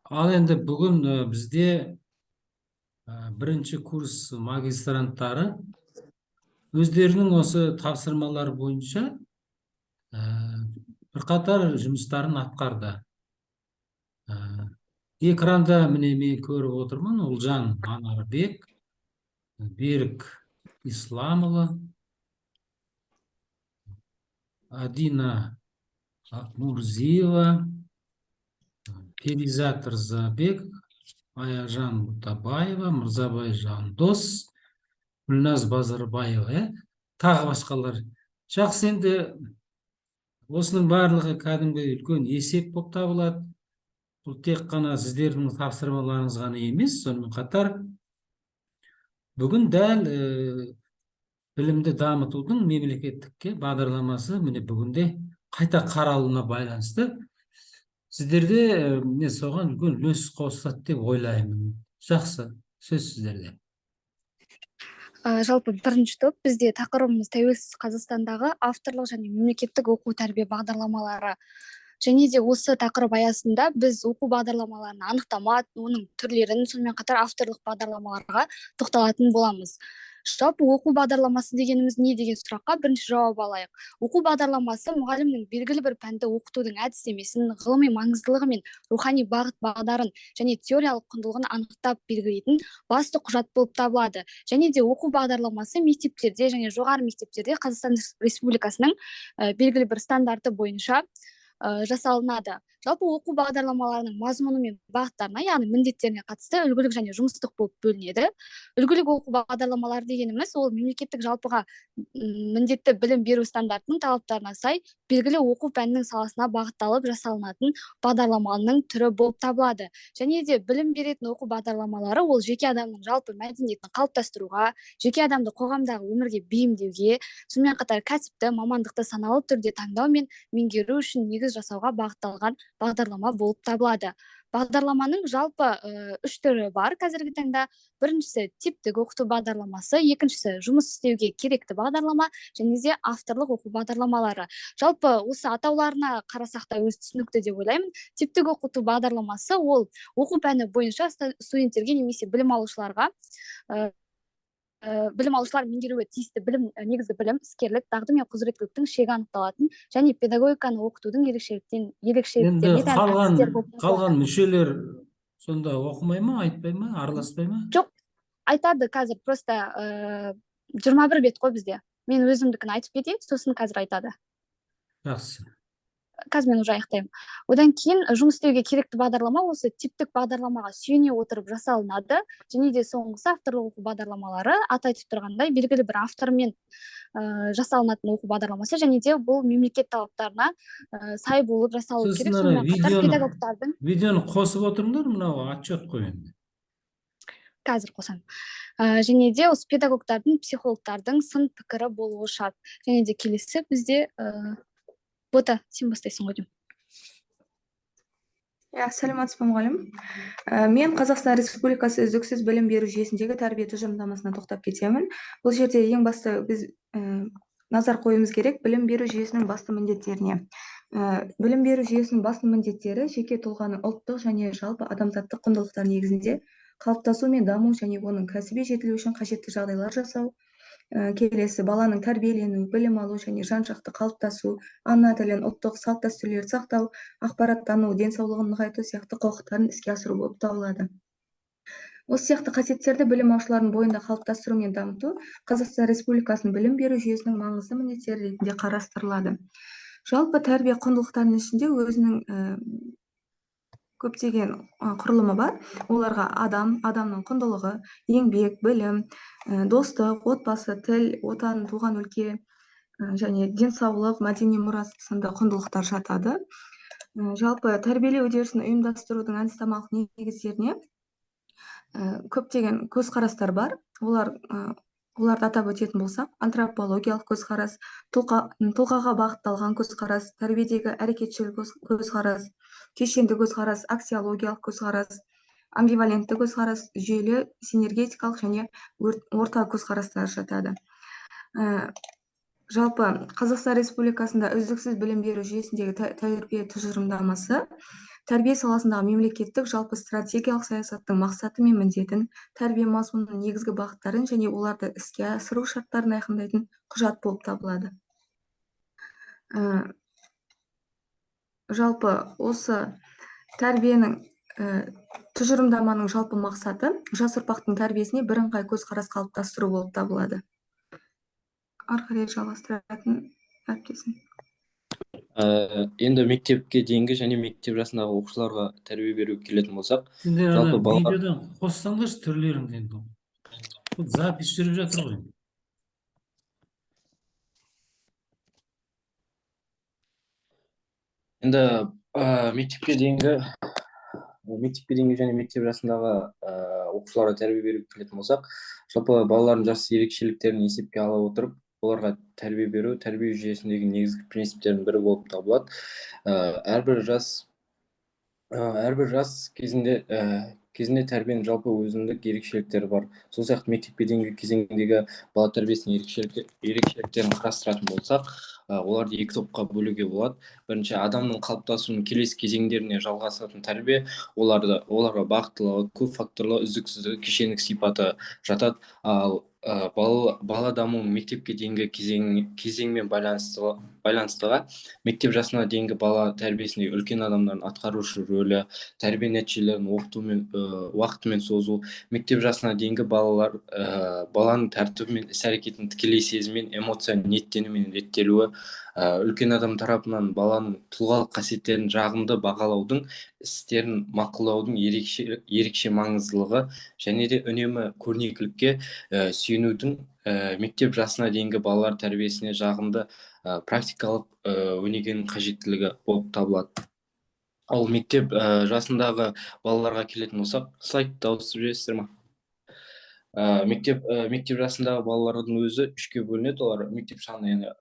Ал енді бүгін бізде бірінші курс магистранттары өздерінің осы тапсырмалар бойынша бірқатар жұмыстарын атқарды. Экранда міне мен көріп отырмын, Ұлжан Анарбек, Берік Исламұлы, Адина Мурзиева, Перизат Рзабек, Аяжан Бұтабаева, Мырзабай Жандос, Гүлназ Базарбаева, тағы басқалар. Жақсы, енді осының барлығы кәдімгі үлкен есеп болып табылады. Бұл тек қана сіздердің тапсырмаларыңыз ғана емес, сонымен қатар бүгін дәл білімді дамытудың мемлекеттікке бағдарламасы міне бүгінде қайта қаралуына байланысты сіздерде мен соған үлкен үлес қосады деп ойлаймын. Жақсы, сөз сіздерде. Жалпы бірінші топ бізде тақырыбымыз тәуелсіз Қазақстандағы авторлық және мемлекеттік оқу тәрбие бағдарламалары. Және де осы тақырып аясында біз оқу бағдарламаларын анықтама, оның түрлерін, сонымен қатар авторлық бағдарламаларға тоқталатын боламыз. Жалпы оқу бағдарламасы дегеніміз не деген сұраққа бірінші жауап алайық. Оқу бағдарламасы мұғалімнің белгілі бір пәнді оқытудың әдістемесін, ғылыми маңыздылығы мен рухани бағыт бағдарын және теориялық құндылығын анықтап белгілейтін басты құжат болып табылады. Және де оқу бағдарламасы мектептерде және жоғары мектептерде Қазақстан Республикасының белгілі бір стандарты бойынша жасалынады. Жалпы оқу бағдарламаларының мазмұны мен бағыттарына, яғни міндеттеріне қатысты үлгілік және жұмыстық болып бөлінеді. Үлгілік оқу бағдарламалары дегеніміз ол мемлекеттік жалпыға міндетті білім беру стандартының талаптарына сай белгілі оқу пәнінің саласына бағытталып жасалынатын бағдарламаның түрі болып табылады. Және де білім беретін оқу бағдарламалары ол жеке адамның жалпы мәдениетін қалыптастыруға, жеке адамды қоғамдағы өмірге бейімдеуге, сонымен қатар кәсіпті, мамандықты саналы түрде таңдау мен меңгеру үшін негіз жасауға бағытталған бағдарлама болып табылады. Бағдарламаның жалпы үш түрі бар қазіргі таңда. Біріншісі типтік оқыту бағдарламасы, екіншісі жұмыс істеуге керекті бағдарлама, және де авторлық оқу бағдарламалары. Жалпы осы атауларына қарасақ та өз түсінікті деп ойлаймын. Типтік оқыту бағдарламасы ол оқу пәні бойынша студенттерге немесе білім алушыларға меңгеруі тиісті білім, негізгі білім, іскерлік, дағды мен құзыреттіліктің шегі анықталатын және педагогиканы оқытудың ерекшеліктеріне қалған мүшелер сонда оқымай ма, айтпай ма, араласпай ма? Жоқ, айтады қазір, просто 21 бет қой бізде. Мен өзімдікін айтып кетейін, сосын қазір айтады. Жақсы. Қазір мен уже аяқтаймын. Одан кейін жұмыс істеуге керекті бағдарлама осы типтік бағдарламаға сүйене отырып жасалынады. Және де соңғысы авторлық оқу бағдарламалары, аты айтып тұрғандай белгілі бір автормен жасалынатын оқу бағдарламасы, және де бұл мемлекет талаптарына сай болып жасалу керек. Сонымен қатар педагогтардың видеоны қосып отырыңдар, мынау отчет қой енді. Қазір қосамын. Және де осы педагогтардың, психологтардың сын пікірі болуы шарт. Және де келесі бізде Бота, сен бастайсың ғой деймін. Сәлеметсіз бе мұғалім? Мен Қазақстан Республикасы үздіксіз білім беру жүйесіндегі тәрбие тұжырымдамасына тоқтап кетемін. Бұл жерде ең басты біз назар қоюымыз керек білім беру жүйесінің басты міндеттеріне. Білім беру жүйесінің басты міндеттері жеке тұлғаның ұлттық және жалпы адамзаттық құндылықтар негізінде қалыптасу мен даму және оның кәсіби жетілуі үшін қажетті жағдайлар жасау. Келесі баланың тәрбиелену, білім алу және жан-жақты қалыптасу, ана тілін, ұлттық салт дәстүрлерді сақтау, ақпараттану, денсаулығын нығайту сияқты құқықтарын іске асыру болып табылады. Осы сияқты қасиеттерді білім алушылардың бойында қалыптастыру мен дамыту Қазақстан Республикасының білім беру жүйесінің маңызды міндеттері ретінде қарастырылады. Жалпы тәрбие құндылықтарының ішінде өзінің көптеген құрылымы бар. Оларға адамның құндылығы, еңбек, білім, достық, отбасы, тіл, отан, туған өлке және денсаулық, мәдени мұрас сынды құндылықтар жатады. Жалпы тәрбиелеу үдерісін ұйымдастырудың әдіснамалық негіздеріне көптеген көзқарастар бар. Оларды атап өтетін болсақ, антропологиялық көзқарас, тұлғаға бағытталған көзқарас, тәрбиедегі әрекетшіл көзқарас, кешенді көзқарас, аксиологиялық көзқарас, амбивалентті көзқарас, жүйелі, синергетикалық және орта көзқарастар жатады. Жалпы Қазақстан Республикасында үздіксіз білім беру жүйесіндегі тәрбие тұжырымдамасы тәрбие саласындағы мемлекеттік жалпы стратегиялық саясаттың мақсаты мен міндетін, тәрбие мазмұнының негізгі бағыттарын және оларды іске асыру шарттарын айқындайтын құжат болып табылады. Жалпы осы тәрбиенің тұжырымдаманың жалпы мақсаты жас ұрпақтың тәрбиесіне бірыңғай көзқарас қалыптастыру болып табылады. Ары қарай жалғастыратын әріптесім. Енді мектепке дейінгі және мектеп жасындағы оқушыларға тәрбие беруге келетін болсақ, Сендер жалпы балалар видеодан қоссаңдаршы түрлеріңді енді. Бұл запись жүріп жатыр ғой. енді мектепке дейінгі және мектеп жасындағы оқушыларға тәрбие беруге келетін болсақ, жалпы балалардың жас ерекшеліктерін есепке ала отырып, оларға тәрбие беру, тәрбие жүйесіндегі негізгі принциптердің бірі болып табылады. Әрбір жас кезінде тәрбиенің жалпы өзіндік ерекшеліктері бар. Сол сияқты мектепке дейінгі кезеңдегі бала тәрбиесінің ерекшеліктерін қарастыратын болсақ, оларды екі топқа бөлуге болады. Бірінші, адамның қалыптасуының келесі кезеңдеріне жалғасатын тәрбие, оларға бағыттылығы, көп факторлы, үздіксіздігі, кешендік сипаты жатады. Ал бала дамуының мектепке дейінгі кезеңмен байланыстыға мектеп жасына дейінгі бала тәрбиесіндегі үлкен адамдардың атқарушы рөлі, тәрбие нәтижелерін оқытумен уақытымен созу, мектеп жасына дейінгі баланың тәртібі мен іс-әрекетінің тікелей сезіммен, эмоцияның ниеттенумен реттелуі, үлкен адам тарапынан баланың тұлғалық қасиеттерін жағымды бағалаудың, істерін мақұлдаудың ерекше маңыздылығы және де үнемі көрнекілікке сүйенудің мектеп жасына дейінгі балалар тәрбиесіне жағымды практикалық өнегенің қажеттілігі болып табылады. Ал мектеп жасындағы балаларға келетін болсақ, слайдты ауыстырып жібересіздер ме? Мектеп жасындағы балалардың өзі үшке бөлінеді. Олар мектеп шағында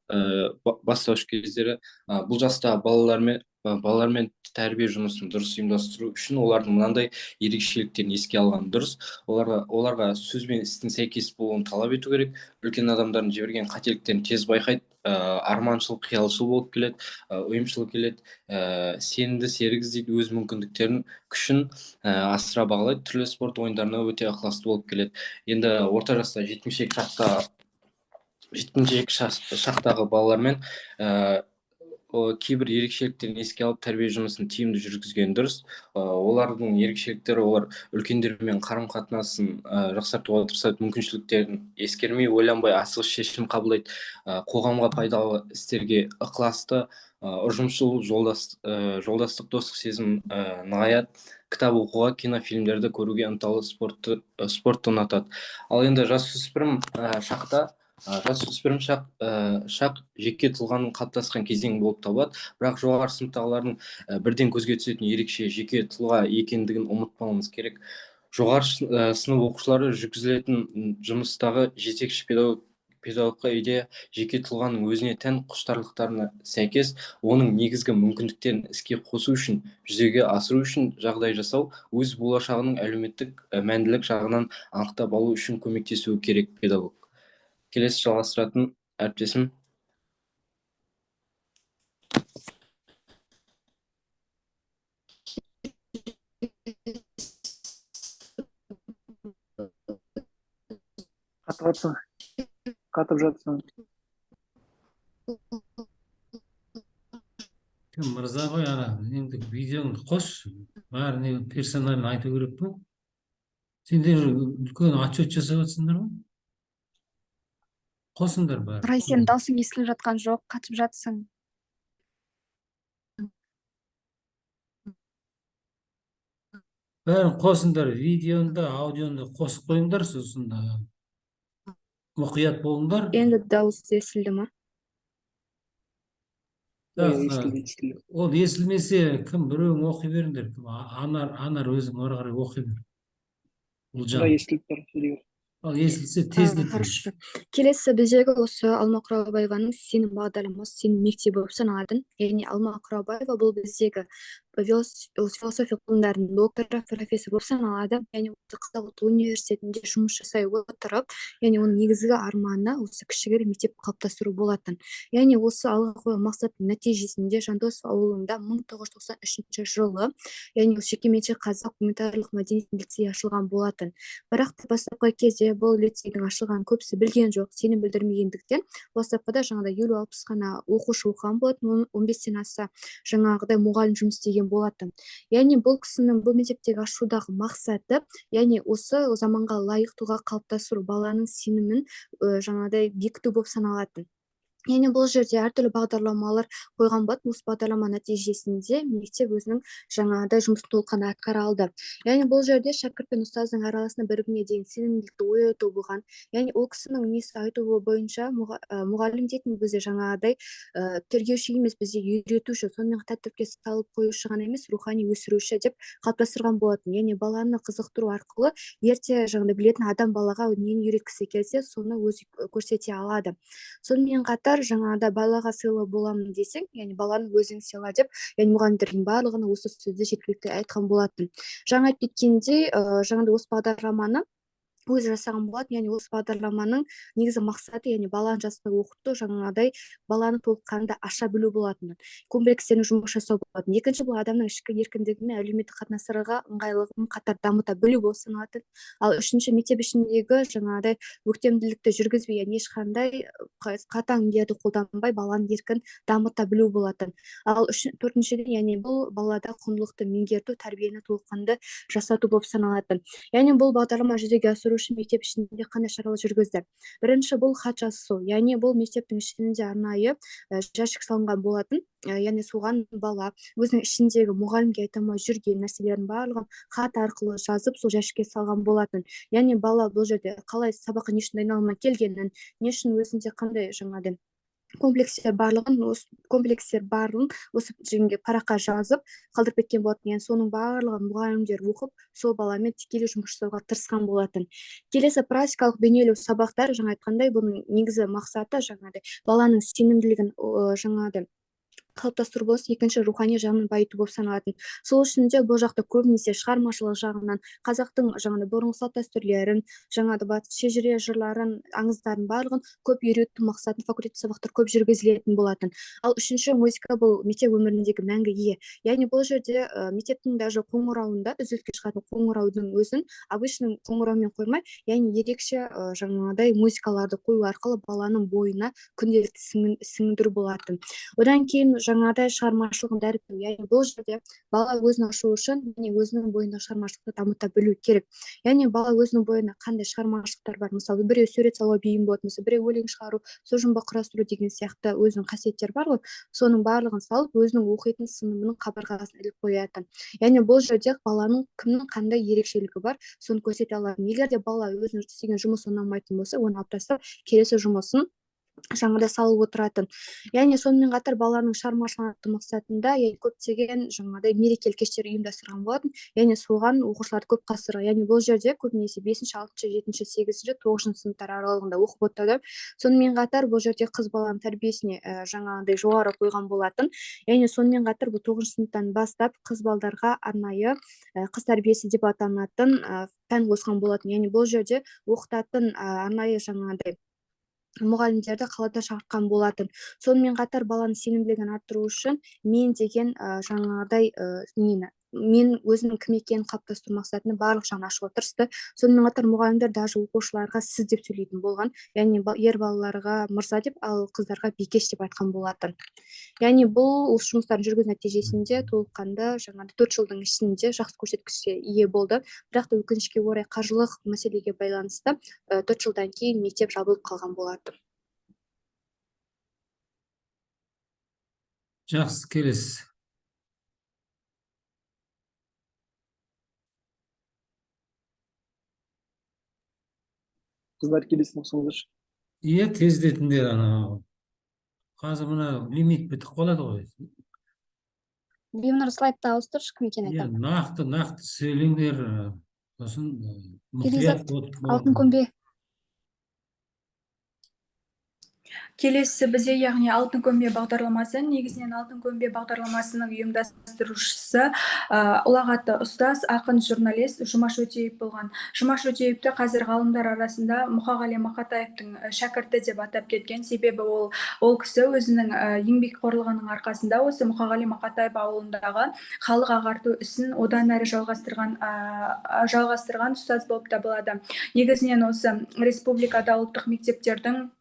бастауыш кездері бұл жастағы балалармен тәрбие жұмысын дұрыс ұйымдастыру үшін олардың мынандай ерекшеліктерін еске алған дұрыс. Оларға сөз бен істің сәйкес болуын талап ету керек. Үлкен адамдардың жіберген қателіктерін тез байқайды, арманшыл, қиялшыл болып келеді, ұйымшыл келеді, сенімді серік іздейді, өз мүмкіндіктерін, күшін асыра бағалайды, түрлі спорт ойындарына өте ықыласты болып келеді. Енді орта жаста жеткіншек шақтағы балалармен кейбір ерекшеліктерін еске алып тәрбие жұмысын тиімді жүргізген дұрыс. Олардың ерекшеліктері, олар үлкендермен қарым-қатынасын жақсартуға тырысады, мүмкіншіліктерін ескермей, ойланбай асығыс шешім қабылдайды, қоғамға пайдалы істерге ықыласты, ұжымшыл, жолдастық, достық сезім нығаяды, кітап оқуға, кинофильмдерді көруге ынталы, спортты ұнатады. Ал енді жасөспірім шақ жеке тұлғаның қалыптасқан кезеңі болып табылады. Бірақ жоғары сыныптағылардың бірден көзге түсетін ерекше жеке тұлға екендігін ұмытпауымыз керек. Жоғары сынып оқушылары жүргізілетін жұмыстағы жетекші педагогқа идея жеке тұлғаның өзіне тән құштарлықтарына сәйкес оның негізгі мүмкіндіктерін іске қосу үшін, жүзеге асыру үшін жағдай жасау, өз болашағының әлеуметтік мәнділік жағынан анықтап алу үшін көмектесуі керек педагог. Келесі жалғастыратын әріптесім. Қатып жатсың. Мырза ғой, енді видеоңды қос, бәріне персонально айту керек пе? Сендер үлкен отчет жасап жатсыңдар ма? Қосыңдар бәрі. Рай, сенің даусың естіліп жатқан жоқ, қатып жатсың. Бәрін қосыңдар, видеоны, аудионды қосып қойыңдар, сосын мұқият болыңдар. Енді дауыс естілді ма? Ол естілмесе, кім біреуің оқи беріңдер. Анар өзің ары қарай оқи бер. Естіліп тұр. Ал естілсе тездетіңіз. Хорошо. Келесі біздегі осы Алма Құралбаеваның сенім бағдарламасы сенім мектебі болып саналатын. Яғни Алма Құралбаева бұл біздегі философия ғылымдарының докторы, профессор болып саналады. Яғни осы Қазақ ұлттық университетінде жұмыс жасай отырып, яғни оның негізгі арманы осы кішігірім мектеп қалыптастыру болатын. Яғни осы алға қойған мақсаттың нәтижесінде Жандосов ауылында 1993 жылы, яғни жекеменшік қазақ гуманитарлық мәдениет лицейі ашылған болатын. Бірақ та бастапқы кезде бұл лицейдің ашылған көбісі білген жоқ, сенім білдірмегендіктен бастапқыда жаңағыдай 50-60 ғана оқушы оқыған болатын, 15-тен аса жаңағыдай мұғалім жұмыс істеген болатын. Яғни бұл кісінің бұл мектептегі ашудағы мақсаты, яғни осы заманға лайық тұлға қалыптастыру, баланың сенімін жаңағыдай бекіту болып саналатын. Яғни бұл жерде әртүрлі бағдарламалар қойған болатын. Осы бағдарлама нәтижесінде мектеп өзінің жаңағыдай жұмысын толыққанды атқара алды. Яғни бұл жерде шәкірт пен ұстаздың арасында бір-біріне деген сенімділікті ояту болған. Яғни ол кісінің несі айтуы бойынша мұғалім дейтін бізде жаңағыдай тергеуші емес, бізде үйретуші, сонымен қатар тәртіпке салып қоюшы ғана емес, рухани өсіруші деп қалыптастырған болатын. Яғни баланы қызықтыру арқылы ерте жаңағыдай білетін адам балаға нені үйреткісі келсе, соны өзі көрсете алады. Сонымен қатар жаңағыда балаға сыйлы боламын десең, яғни баланы өзің сыйла деп, яғни мұғалімдердің барлығына осы сөзді жеткілікті айтқан болатын. Жаңа айтып кеткендей, жаңағыдай осы бағдарламаны өзі жасаған болатын. Яғни осы бағдарламаның негізгі мақсаты, яғни баланы жасқа оқыту, жаңағыдай баланы толыққанды аша білу болатын. Комплекстерін жұмыс жасау болатын. Екінші бұл адамның ішкі еркіндігі мен әлеуметтік қатынастарға ыңғайлығын қатар дамыта білу болып саналатын. Ал үшінші мектеп ішіндегі жаңағыдай өктемділікті жүргізбей, яғни ешқандай қатаң нелерді қолданбай баланы еркін дамыта білу болатын. Ал төртіншіден, яғни бұл балада құндылықты меңгерту, тәрбиені толыққанды жасату болып саналатын. Яғни бұл бағдарлама жүзеге асыру үшін мектеп ішінде қандай шаралар жүргізді? Бірінші бұл хат жазысу, яғни бұл мектептің ішінде арнайы жәшік салынған болатын. Яғни соған бала өзінің ішіндегі мұғалімге айта алмай жүрген нәрселерін барлығын хат арқылы жазып, сол жәшікке салған болатын. Яғни бала бұл жерде қалай сабаққа не үшін дайындалмай келгенін, не үшін өзінде қандай жаңағыдай комплекстер барлығын осы жерге параққа жазып қалдырып кеткен болатын. Яғни соның барлығын мұғалімдер оқып, сол баламен тікелей жұмыс жасауға тырысқан болатын. Келесі практикалық бейнелеу сабақтар, жаңа айтқандай, бұның негізі мақсаты жаңағыдай баланың сенімділігін жаңағыдай қалыптастыру болса, екінші рухани жағынан байыту болып саналатын. Сол үшін де бұл жақта көбінесе шығармашылық жағынан қазақтың жаңағыдай бұрынғы салт дәстүрлерін, жаңағыдай шежіре жырларын, аңыздарын барлығын көп үйрету мақсатын факультет сабақтар көп жүргізілетін болатын. Ал үшінші музыка бұл мектеп өміріндегі мәңгі ие. Яғни бұл жерде мектептің даже қоңырауында үзіліске шығатын қоңыраудың өзін обычный қоңыраумен қоймай, яғни ерекше жаңағыдай музыкаларды қою арқылы баланың бойына күнделікті сіңдіру болатын. Одан кейін жаңағыдай шығармашылығын дәріптеу, яғни бұл жерде бала өзін ашу үшін өзінің бойында шығармашылықты дамыта білу керек. Яғни бала өзінің бойында қандай шығармашылықтар бар, мысалы біреу сурет салуға бейім болады, мысалы біреу өлең шығару, сөз жұмбақ құрастыру деген сияқты өзінің қасиеттері бар ғой, соның барлығын салып өзінің оқитын сыныбының қабырғасына іліп қоятын. Яғни бұл жерде баланың кімнің қандай ерекшелігі бар, соны көрсете алады. Егер де бала өзінің істеген жұмысы ұнамайтын болса, оны алып тастап келесі жұмысын жаңағыдай салып отыратын. Яғни сонымен қатар баланың шығармашылық мақсатында көптеген жаңағыдай мерекелік кештер ұйымдастырған болатын. Яғни соған оқушылар көп қатысырға. Яғни бұл жерде көбінесе 5-ші, 6-ші, 7-ші, 8-ші, 9-ші сыныптар аралығында оқып отырды. Сонымен қатар бұл жерде қыз баланың тәрбиесіне жаңағыдай жоғары қойған болатын. Яғни сонымен қатар бұл 9-ші сыныптан бастап қыз балдарға арнайы қыз тәрбиесі деп аталатын пән қосқан болатын. Яғни бұл жерде оқытатын арнайы жаңағыдай мұғалімдерді қалада шақыртқан болатын. Сонымен қатар баланың сенімділігін арттыру үшін мен деген жаңағыдай мен өзінің кім екенін қалыптастыру мақсатында барлық жағын ашуға тырысты. Сонымен қатар мұғалімдер даже оқушыларға сіз деп сөйлейтін болған. Яғни ер балаларға мырза деп, ал қыздарға бикеш деп айтқан болатын. Яғни бұл осы жұмыстардың жүргізу нәтижесінде толыққанды жаңағыдай 4 жылдың ішінде жақсы көрсеткішке ие болды. Бірақ та өкінішке орай қаржылық мәселеге байланысты 4 жылдан кейін мектеп жабылып қалған болатын. Жақсы, келесі. Қыздар келесін оқысаңыздаршы. Иә, тездетіңдер ана. Қазір мына лимит бітіп қалады ғой. Беймнұр слайдты ауыстыршы, кім екенін Иә, айтамын. нақты сөйлеңдер. Сосын Перизат, алтын көмбе. Келесі бізде яғни алтын көмбе бағдарламасы. Негізінен алтын көмбе бағдарламасының ұйымдастырушысы ұлағатты ұстаз, ақын, журналист Жұмаш Өтеев болған. Жұмаш Өтеевті қазір ғалымдар арасында Мұқағали Мақатаевтың шәкірті деп атап кеткен. Себебі ол кісі өзінің еңбекқорлығының арқасында осы Мұқағали Мақатаев ауылындағы халық ағарту ісін одан әрі жалғастырған ұстаз болып табылады. Негізінен осы республикада ұлттық мектептердің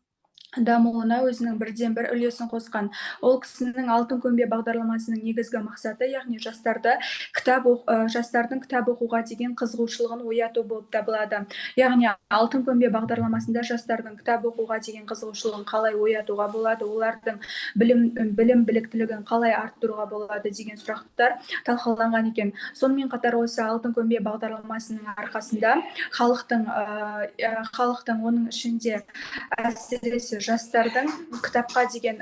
дамуына өзінің бірден бір үлесін қосқан. Ол кісінің алтын көмбе бағдарламасының негізгі мақсаты, яғни жастардың кітап оқуға деген қызығушылығын ояту болып табылады. Яғни алтын көмбе бағдарламасында жастардың кітап оқуға деген қызығушылығын қалай оятуға болады, олардың білім біліктілігін қалай арттыруға болады деген сұрақтар талқыланған екен. Сонымен қатар осы алтын көмбе бағдарламасының арқасында халықтың оның ішінде әсіресе жастардың кітапқа деген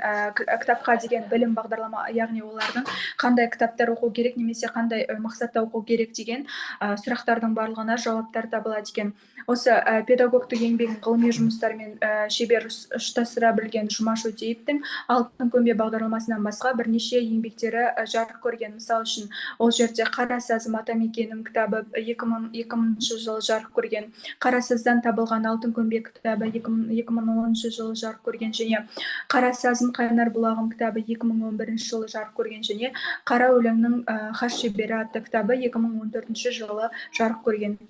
білім бағдарлама, яғни олардың қандай кітаптар оқу керек немесе қандай мақсатта оқу керек деген сұрақтардың барлығына жауаптар табылады екен. Осы педагогтық еңбегін ғылыми жұмыстармен шебер ұштастыра білген Жұмаш Өтеевтің алтын көмбе бағдарламасынан басқа бірнеше еңбектері жарық көрген. Мысалы үшін ол жерде Қара сазым атамекенім кітабы 2000 жылы жарық көрген. Қара саздан табылған алтын көмбе кітабы 2010 жылы жарық көрген, және Қара сазым қайнар бұлағым кітабы 2011 жылы жарық көрген, және Қара өлеңнің хас шебері атты кітабы 2014 жылы жарық көрген.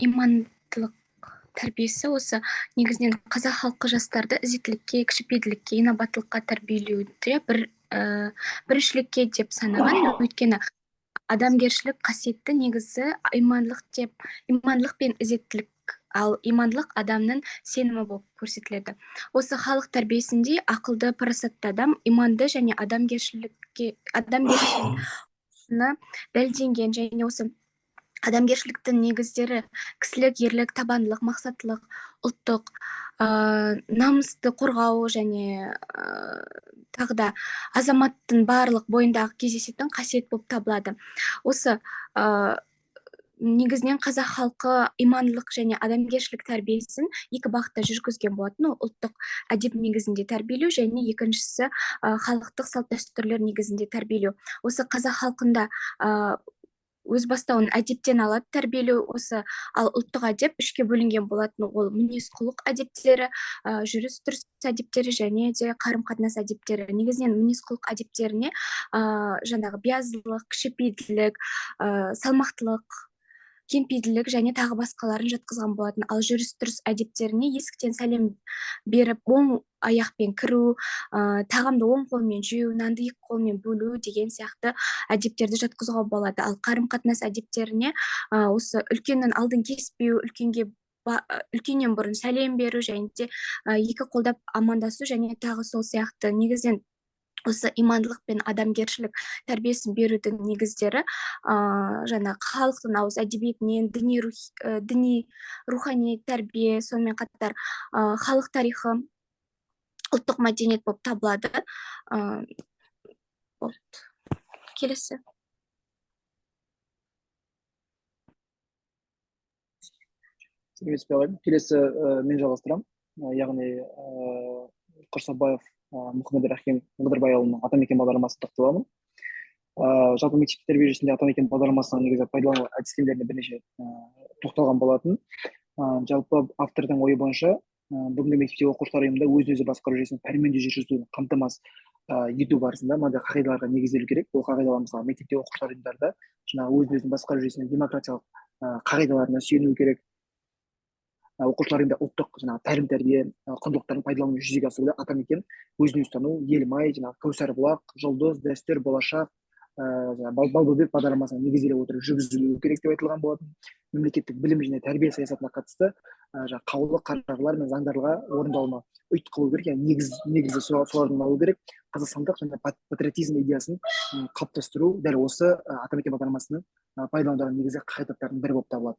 Имандылық тәрбиесі осы негізінен қазақ халқы жастарды ізеттілікке, кішіпейілділікке, инабаттылыққа тәрбиелеуде біріншілікке деп санаған. Өйткені адамгершілік қасиетті негізі имандылық пен ізеттілік, ал имандылық адамның сенімі болып көрсетіледі. Осы халық тәрбиесінде ақылды, парасатты адам иманды және адамгершілікке дәлелденген, және осы адамгершіліктің негіздері кісілік, ерлік, табандылық, мақсаттылық, ұлттық намысты қорғау және тағы да азаматтың барлық бойындағы кездесетін қасиет болып табылады. Осы негізінен қазақ халқы имандылық және адамгершілік тәрбиесін екі бағытта жүргізген болатын. Ол ұлттық әдеп негізінде тәрбиелеу және екіншісі халықтық салт дәстүрлер негізінде тәрбиелеу. Осы қазақ халқында өз бастауын әдептен алады тәрбиелеу. Ал ұлттық әдеп үшке бөлінген болатын. Ол мінез құлық әдептері, жүріс тұрыс әдептері және де қарым қатынас әдептері. Негізінен мінез құлық әдептеріне жаңағы биязылық, кішіпейілділік, салмақтылық, кеңпейілділік және тағы басқаларын жатқызған болатын. Ал жүріс тұрыс әдептеріне есіктен сәлем беріп, оң аяқпен кіру, тағамды оң қолмен жеу, нанды екі қолмен бөлу деген сияқты әдептерді жатқызуға болады. Ал қарым қатынас әдептеріне осы үлкеннің алдын кеспеу, үлкеннен бұрын сәлем беру және де екі қолдап амандасу және тағы сол сияқты. Негізінен осы имандылық пен адамгершілік тәрбиесін берудің негіздері жаңа халықтың ауыз әдебиетінен діни рухани тәрбие, сонымен қатар халық тарихы, ұлттық мәдениет болып табылады. Келесі. Келесі мен жалғастырамын. Яғни Құрсабаев Мұхаммед Рахим Қыдырбайұлының атамекен бағдарламасын тоқталамын. Жалпы мектеп тәрбие жүйесінде атамекен бағдарламасының негізі пайдалану әдістемелеріне бірнеше тоқталған болатын. Жалпы автордың ойы бойынша бүгінгі мектепте оқушылар ұйымында өз-өзі басқару жүйесінің пәрменді жүргізуін қамтамасыз ету барысында мынадай қағидаларға негізделу керек. Бұл қағидалар мысалы мектепте оқушылар ұйымдарда жаңағы өз-өзін басқару жүйесінің демократиялық қағидаларына сүйену керек. Оқушылар ұйымда ұлттық тәлім тәрбие құндылықтарын пайдалану жүзеге асыруда атамекен өзін өзі тану, елімай, Кәусар бұлақ, жұлдыз, дәстүр, болашақ, Балбөбек бағдарламасына негізделе отырып жүргізілуі керек деп айтылған болатын. Мемлекеттік білім және тәрбие саясатына қатысты қаулы қарарлар мен заңдарға орындалуына ұйытқы болу керек, яғни негізі солардан алу керек. Қазақстандық және патриотизм идеясын қалыптастыру дәл осы атамекен бағдарламасының пайдаланудағы негізгі қағидаттардың бірі болып табылады.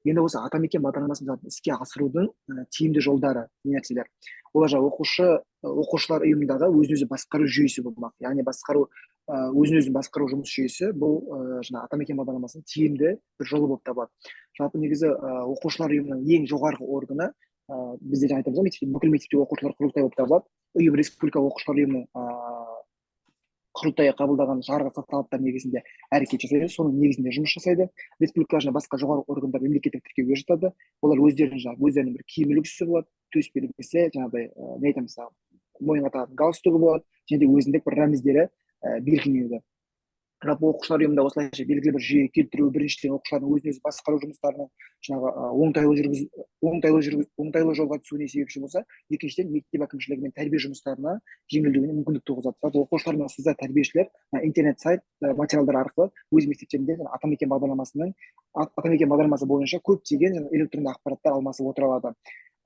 Енді осы атамекен бағдарламасын іске асырудың тиімді жолдары не нәрселер? Олар оқушылар ұйымындағы өзін-өзі басқару жүйесі болмақ. Яғни өзін-өзі басқару жұмыс жүйесі бұл атамекен бағдарламасының тиімді бір жолы болып табылады. Жалпы негізі оқушылар ұйымының ең жоғарғы органы бізде жаңа айтамыз ғой мектепте бүкіл мектептегі оқушылар құрылтай болып табылады. Ұйым республика оқушылар ұйымы құрылтайы қабылдаған жарғы талаптар негізінде әрекет жасайды, соның негізінде жұмыс жасайды. Республика және басқа жоғары органдар мемлекеттік тіркеуге жатады. Олар өздерінің бір киім үлгісі болады, төс белгісі, жаңағыдай не айтамыз, мойынға тағатын галстугы болады, және де өзіндік бір рәміздері белгіленеді. Жалпы оқушылар ұйымында осылайша белгілі бір жүйе келтіру, біріншіден оқушылардың өзін өзі басқару жұмыстарының жаңағы оңтайлы жолға түсуіне себепші болса, екіншіден мектеп әкімшілігі мен тәрбие жұмыстарына жеңілдеуіне мүмкіндік туғызады. Жалпы оқушылар мен ұстаздар, тәрбиешілер интернет сайт материалдар арқылы өз мектептерінде атамекен бағдарламасы бойынша көптеген электронды ақпараттар алмасып отыра алады.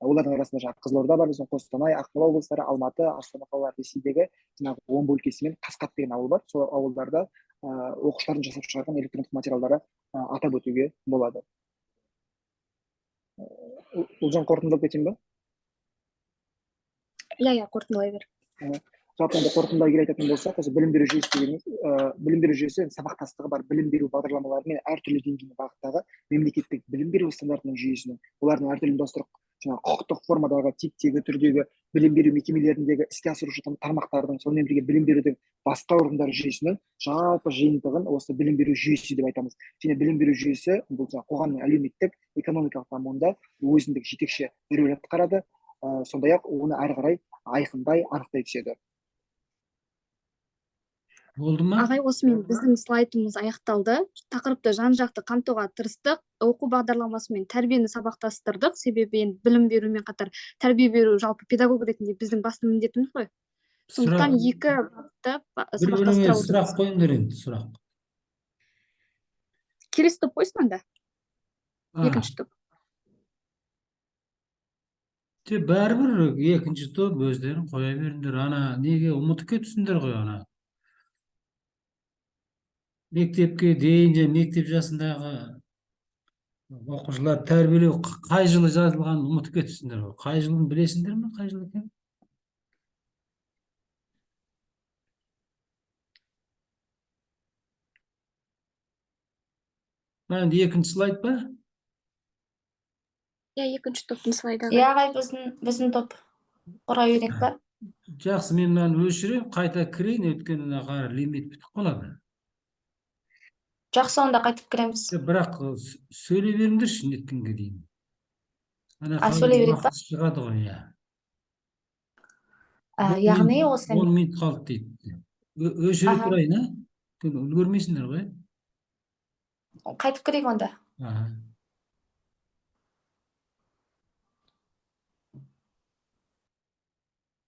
Олардың арасында жаңағы Қызылорда бар, біздің Қостанай, Ақмола облыстары, Алматы, Астана қалалары, Ресейдегі жаңағы Омбы өлкесі мен Қасқат деген ауыл бар. Сол ауылдарда оқушылардың жасап шығарған электрондық материалдары атап өтуге болады. Ұлжан, қорытындылап кетейін ба? Иә, қорытындылай бер. Жалпы енді қорытындылай келе айтатын болсақ, осы білім беру жүйесі дегеніміз, білім беру жүйесі сабақтастығы бар білім беру бағдарламалары мен әртүрлі деңгейде бағыттағы мемлекеттік білім беру стандартының жүйесінің, олардың әртүрлі ұйымдастыру құқықтық формадағы, типтегі, түрдегі білім беру мекемелеріндегі іске асырушы тармақтардың, сонымен бірге білім берудің басқа органдар жүйесінің жалпы жиынтығын осы білім беру жүйесі деп айтамыз. Және білім беру жүйесі бұл қоғамның әлеуметтік, экономикалық дамуында өзіндік жетекші рөл атқарады. Сондай-ақ оны әрі қарай айқындай, анықтай түседі. Болды ма? Ағай, осымен біздің слайдымыз аяқталды. Тақырыпты жан-жақты қамтуға тырыстық. Оқу бағдарламасы мен тәрбиені сабақтастырдық. Себебі білім берумен қатар тәрбие беру жалпы педагог ретінде біздің басты міндетіміз ғой. Сондықтан екі бағытты сабақтастыра отырмыз. Сұрақ қойыңдар енді, сұрақ. Келесі топ қойсын анда. Екінші топ. Бәрібір екінші топ өздерін қоя беріңдер. Неге ұмытып кетсіңдер ғой Мектепке дейін және мектеп жасындағы оқушылар тәрбиелеу қай жылы жазылғанын ұмытып кетсіңдер ғой. Қай жылын білесіңдер ме? Қай жыл екен? Енді екінші слайд ба? Екінші топтың слайды. Ағай, біздің топ құра берейік па? Жақсы, мен мынаны өшірейін, қайта кірейін, өйткені лимит бітіп қалады. Жақсы, онда қайтып кіреміз. Бірақ сөйлей беріңдерші неткенге дейін. Сөйлей берейік па? Шығады ғой, Яғни осы 10 минут қалды дейді. Өшіре тұрайын, үлгермейсіңдер ғой. Қайтып кірейік онда.